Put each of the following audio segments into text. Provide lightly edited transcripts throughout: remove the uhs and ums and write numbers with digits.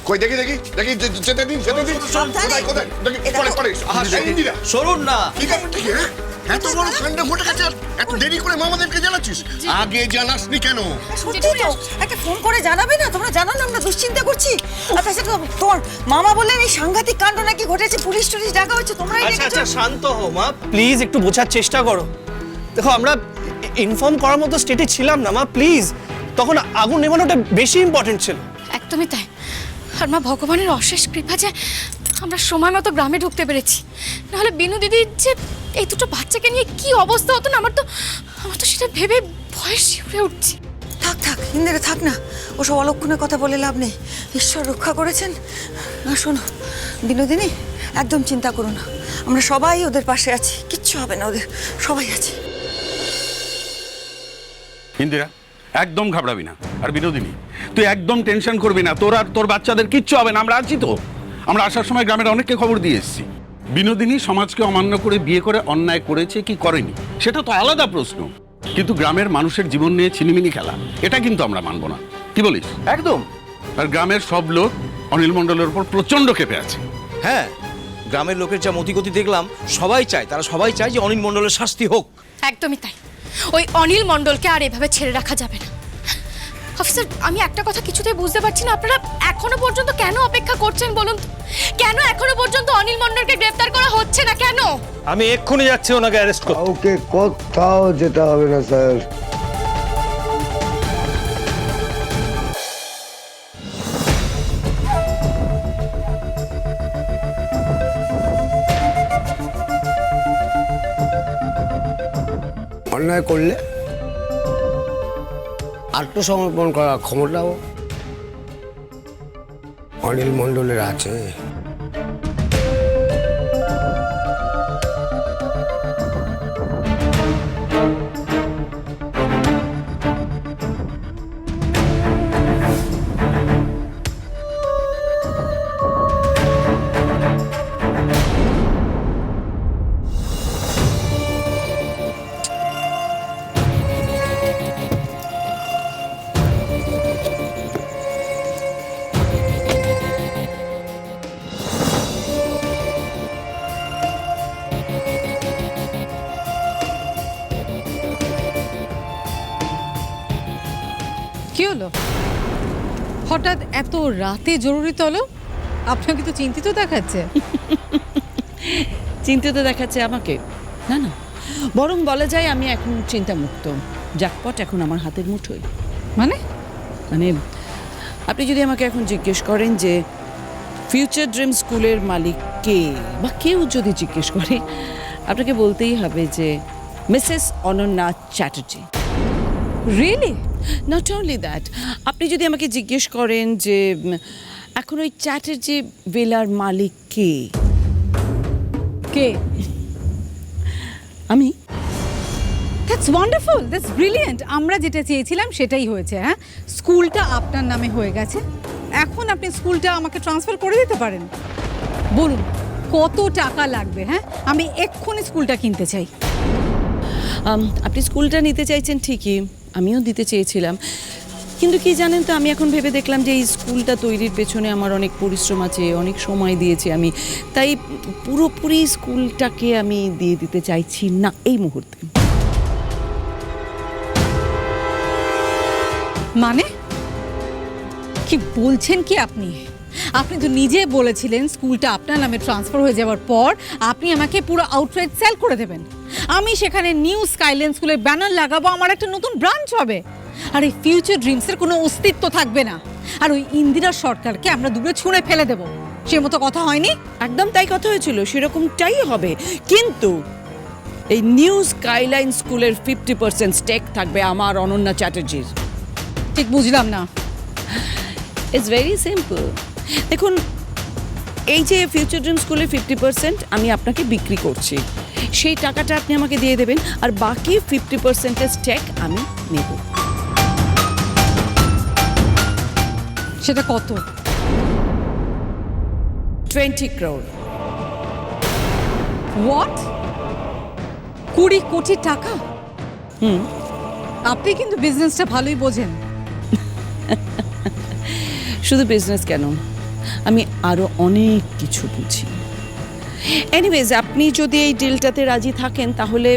কই দেখি দেখি দেখি যেতে দিন কোথায় কোথায় দেখি পরে ইন্দিরা সরুন না। কি ব্যাপারটা কি হ্যাঁ? এত বড় কাণ্ড ঘটে গেছে আর এত দেরি করে মামাদেরকে জানাচ্ছিস? আগে জানাসনি কেন? সত্যি তো একটা ফোন করে জানাবে না? তোমরা জানো না আমরা দুশ্চিন্তা করছি। আচ্ছা তোমার মামা বললেন এই সাংঘাতিক কাণ্ড নাকি ঘটেছে, পুলিশ টুলিশ ডাকা হচ্ছে, তোমরাই আচ্ছা দেখেছো? আচ্ছা শান্ত হও মা, প্লিজ একটু বোঝার চেষ্টা করো। দেখো আমরা ইনফর্ম করার মতো স্টেটে ছিলাম না মা, প্লিজ। তখন আগুন নেভানোটা বেশি ইম্পর্টেন্ট ছিল। একদমই তাই। আর মা ভগবানের অশেষ কৃপা যে আমরা সময় মতো গ্রামে ঢুকতে পেরেছি, নাহলে বিনু দিদির যে এই দুটো বাচ্চাকে নিয়ে কি অবস্থা হতো না, আমার তো সেটা ভেবে ভয়ে শিউরে উঠছি। থাক ইন্দিরা থাক না, ওসব অলক্ষণের কথা বলে লাভ নেই। ঈশ্বর রক্ষা করেছেন। না শোনো বিনোদিনী, একদম চিন্তা করো না, আমরা সবাই ওদের পাশে আছি, কিচ্ছু হবে না ওদের, সবাই আছে। ইন্দিরা একদম ঘাবড়াবি না। আর বিনোদিনী তুই একদম টেনশন করবি না, তোর আর তোর বাচ্চাদের কিচ্ছু হবে না, আমরা আছি তো। আমরা আসার সময় গ্রামের অনেককে খবর দিয়ে এসেছি। বিনোদিনী সমাজকে অমান্য করে বিয়ে করে অন্যায় করেছে কি করেনি সেটা তো আলাদা প্রশ্ন, কিন্তু গ্রামের মানুষের জীবন নিয়ে ছিনিমিনি খেলা এটা কিন্তু আমরা মানব না। কি বলিস? একদম। আর গ্রামের সব লোক অনিল মণ্ডলের উপর প্রচন্ড ক্ষেপে আছে। হ্যাঁ, গ্রামের লোকের যা মতিগতি দেখলাম, তারা সবাই চায় যে অনিল মণ্ডলের শাস্তি হোক। একদমই তাই। ওই অনিল মণ্ডলকে আর এভাবে ছেড়ে রাখা যাবে না। অফিসার, আমি একটা কথা কিছুতেই বুঝতে পারছি না, আপনারা এখনো পর্যন্ত কেন অপেক্ষা করছেন বলুন তো? কেন এখনো পর্যন্ত অনিল মণ্ডলকে গ্রেফতার করা হচ্ছে না কেন? আমি এক্ষুনি যাচ্ছি ওনাকে অ্যারেস্ট করতে। ওকে কোথাও যেতে হবে না স্যার। অন্যায় করলে আত্মসমর্পণ করার ক্ষমতাও অনিল মণ্ডলের আছে। কি হলো হঠাৎ এত রাতে জরুরি তলব? আপনাকে তো চিন্তিত দেখাচ্ছে। চিন্তিত দেখাচ্ছে আমাকে? না না, বরং বলা যায় আমি এখন চিন্তামুক্ত। জ্যাকপট এখন আমার হাতের মুঠোয়। মানে মানে আপনি যদি আমাকে এখন জিজ্ঞেস করেন যে ফিউচার ড্রিম স্কুলের মালিক কে, বা কেউ যদি জিজ্ঞেস করে, আপনাকে বলতেই হবে যে Mrs Ananya Chatterjee. Really? Not only that, আপনি যদি আমাকে জিজ্ঞেস করেন যে এখন ওই চ্যাটার্জি ভিলার মালিক কে, কে? আমি। That's wonderful, that's brilliant. আমরা যেটা চেয়েছিলাম সেটাই হয়েছে। হ্যাঁ, স্কুলটা আপনার নামে হয়ে গেছে। এখন আপনি স্কুলটা আমাকে ট্রান্সফার করে দিতে পারেন। বলুন কত টাকা লাগবে? হ্যাঁ, আমি এক্ষুনি স্কুলটা কিনতে চাই। আপনি স্কুলটা নিতে চাইছেন ঠিকই, আমিও দিতে চেয়েছিলাম, কিন্তু কি জানেন তো, আমি এখন ভেবে দেখলাম যে এই স্কুলটা তৈরির পেছনে আমার অনেক পরিশ্রম আছে, অনেক সময় দিয়েছি আমি, তাই পুরোপুরি স্কুলটাকে আমি দিয়ে দিতে চাইছি না এই মুহূর্তে। মানে কি বলছেন কি আপনি? আপনি তো নিজে বলেছিলেন স্কুলটা আপনার নামে ট্রান্সফার হয়ে যাওয়ার পর আপনি আমাকে পুরো আউটরাইট সেল করে দেবেন। আমি সেখানে নিউ স্কাইল্যান্ড স্কুলের ব্যানার লাগাবো, আমার একটা নতুন ব্রাঞ্চ হবে, আর এই ফিউচার ড্রিমসের কোনো অস্তিত্ব থাকবে না, আর ওই ইন্দিরা সরকারকে আমরা দূরে ছুঁড়ে ফেলে দেবো। সে মতো কথা হয়নি? একদম তাই কথা হয়েছিল, সেরকমটাই হবে, কিন্তু এই নিউ স্কাইলাইন স্কুলের 50% স্টেক থাকবে আমার, অনন্যা চ্যাটার্জির। ঠিক বুঝলাম না। It's very simple. দেখুন, এই যে ফিউচার ড্রিম স্কুলের 50% আমি আপনাকে বিক্রি করছি, সেই টাকাটা আপনি আমাকে দিয়ে দেবেন, আর বাকি 50%-এর স্টেক আমি নেব। সেটা কত? 20 crore। হোয়াট? 20 কোটি টাকা? আপনি কিন্তু বিজনেসটা ভালোই বোঝেন। শুধু বিজনেস কেন, আমি আরও অনেক কিছু বুঝি। এনিওয়েজ, আপনি যদি এই ডিলটাতে রাজি থাকেন তাহলে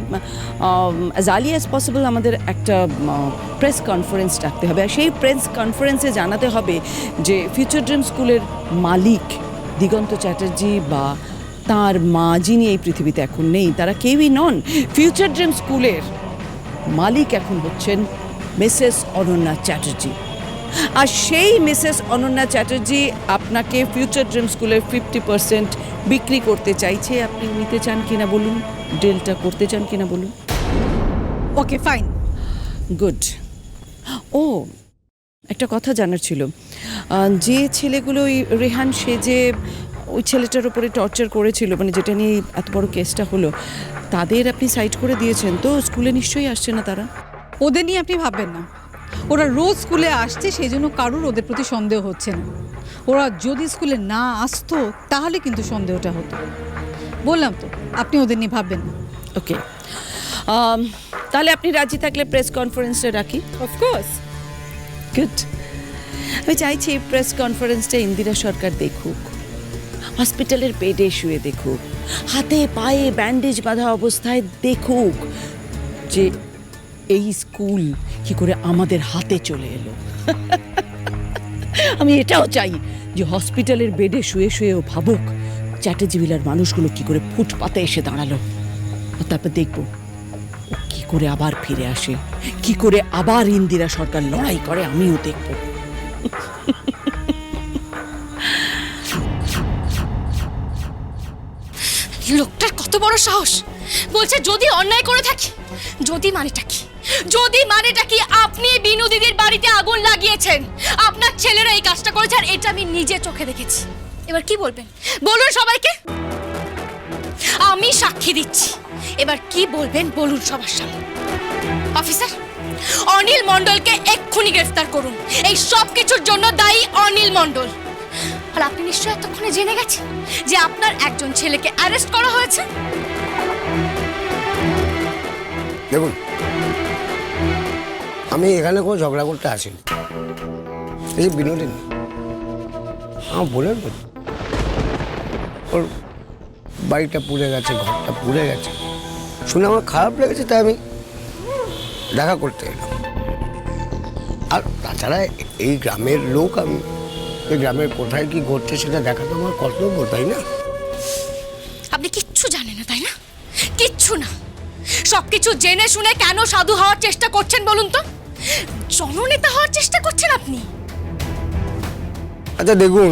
অ্যাজ আর্লি অ্যাজ পসিবল আমাদের একটা প্রেস কনফারেন্স ডাকতে হবে। আর সেই প্রেস কনফারেন্সে জানাতে হবে যে ফিউচার ড্রিম স্কুলের মালিক দিগন্ত চ্যাটার্জি বা তার মা, যিনি এই পৃথিবীতে এখন নেই, তারা কেউই নন। ফিউচার ড্রিম স্কুলের মালিক এখন হচ্ছেন মিসেস অনন্যা চ্যাটার্জি। আর সেই মিসেস অনন্যা চ্যাটার্জি আপনাকে ফিউচার ড্রিম স্কুলের 50% বিক্রি করতে চাইছে। আপনি নিতে চান কিনা বলুন, ডিলটা করতে চান কিনা বলুন। Okay fine. গুড। ও, একটা কথা জানার ছিল, যে ছেলেগুলো ওই রেহান সেজে ওই ছেলেটার উপরে টর্চার করেছিল, মানে যেটা নিয়ে এত বড় কেসটা হলো, তাদের আপনি সাইড করে দিয়েছেন তো? স্কুলে নিশ্চয়ই আসছে না তারা? ওদের নিয়ে আপনি ভাববেন না, ওরা রোজ স্কুলে আসছে, সেই জন্য কারুর ওদের প্রতি সন্দেহ হচ্ছে না। ওরা যদি স্কুলে না আসতো তাহলে কিন্তু সন্দেহটা হতো। বললাম তো, আপনি ওদের নিয়ে ভাববেন না। ওকে, তাহলে আপনি রাজি থাকলে প্রেস কনফারেন্সটা রাখি। অফকোর্স। গুড। আমি চাইছি এই প্রেস কনফারেন্সটা ইন্দিরা সরকার দেখুক, হসপিটালের বেডে শুয়ে দেখুক, হাতে পায়ে ব্যান্ডেজ বাঁধা অবস্থায় দেখুক যে এই স্কুল কি করে আমাদের হাতে চলে এলো। আমি এটাও চাই যে হসপিটালের বেডে শুয়ে শুয়েও ভাবুক চ্যাটার্জি ভিলার মানুষগুলো কি করে ফুটপাতে এসে দাঁড়ালো। তারপর দেখবো ও কি করে আবার ফিরে আসে, কি করে আবার ইন্দিরা সরকার লড়াই করে, আমিও দেখবো। লোকটার কত বড় সাহস! বলছে যদি অন্যায় করে থাকি, যদি মানেটা কি, যদি মানেটা কি আপনি বিনু দিদির বাড়িতে আগুন লাগিয়েছেন, আপনার ছেলেরা এই কাজটা করেছে, আর এটা আমি নিজে চোখে দেখেছি। এবার কি বলবেন বলুন সবাইকে? আমি সাক্ষী দিচ্ছি, এবার কি বলবেন বলুন সবার সামনে। অফিসার, অনিল মণ্ডলকে এক্ষুনি গ্রেফতার করুন। এই সব কিছুর জন্য দায়ী অনিল মণ্ডল। আর আপনি নিশ্চয়ই এতক্ষণে জেনে গেছেন যে আপনার একজন ছেলেকে অ্যারেস্ট করা হয়েছে। দেখুন, আমি এখানে কোনো ঝগড়া করতে আসিনি। এই যে বিনোদিনী আমার বলেন তো, ওর বাড়িটা পুড়ে গেছে, ঘরটা পুড়ে গেছে, শুনে আমার খারাপ লেগেছে, তাই আমি দেখা করতে এলাম। আর তাছাড়া এই গ্রামের লোক, আমি এই গ্রামের কোথায় কি ঘটছে সেটা দেখা তো আমার কর্তব্য, তাই না? আপনি কিচ্ছু জানেন না, তাই না? কিচ্ছু না। সবকিছু জেনে শুনে কেন সাধু হওয়ার চেষ্টা করছেন বলুন তো? জননেতা হওয়ার চেষ্টা করছেন আপনি। আচ্ছা দেখুন,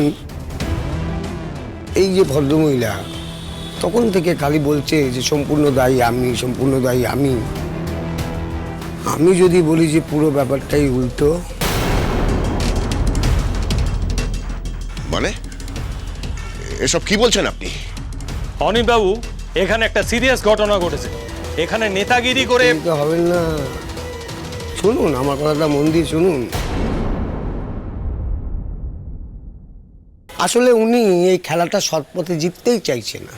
এই যে ভদ্রমহিলা তখন থেকে খালি বলছে যে সম্পূর্ণ দায়ী আমি, সম্পূর্ণ দায়ী আমি। আমি যদি বলি যে পুরো ব্যাপারটাই উল্টো। মানে এসব কি বলছেন আপনি? অনিল বাবু, এখানে একটা সিরিয়াস ঘটনা ঘটেছে। এখানে নেতাগিরি করে তো হবেন না, শুনুন আমার কথাটা মন দিয়ে শুনুন। আসলে উনি এই খেলাটা সৎ পথে জিততেই চাইছে না।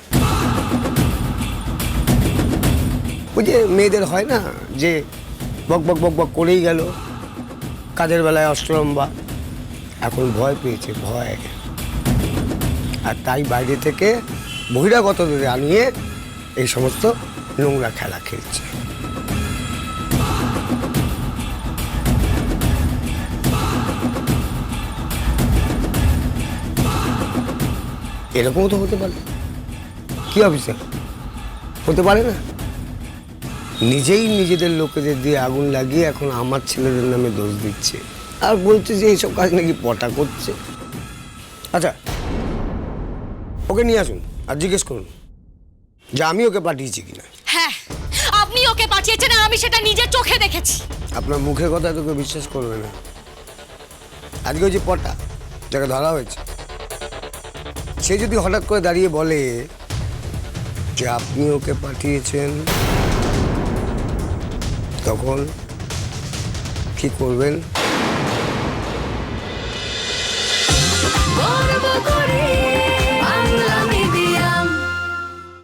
ওই যে মেয়েদের হয় না যে বক বক বক বক করেই গেল, কাজের বেলায় অষ্টলম্বা, এখন ভয় পেয়েছে, ভয়। আর তাই বাইরে থেকে বহিরাগতদের আনিয়ে এই সমস্ত নোংরা খেলা খেলছে। এরকমও তো হতে পারে। কি অফিসার, হতে পারে না? নিজেই নিজেদের লোকেদের দিয়ে আগুন লাগিয়ে এখন আমার ছেলেদের নামে দোষ দিচ্ছে, আর বলছে যে এইসব কাজ নাকি পটা করছে। আচ্ছা, ওকে নিয়ে আসুন আর জিজ্ঞেস করুন যে আমি ওকে পাঠিয়েছি কিনা। হ্যাঁ, আপনি ওকে পাঠিয়েছেন আর আমি সেটা নিজে চোখে দেখেছি। আপনার মুখের কথা তোকে বিশ্বাস করবে না। আজকে ওই যে পটা যাকে ধরা হয়েছে, সে যদি হঠাৎ করে দাঁড়িয়ে বলে যে আপনি ওকে পাঠিয়েছেন, তখন কি করবেন? গর্ব করে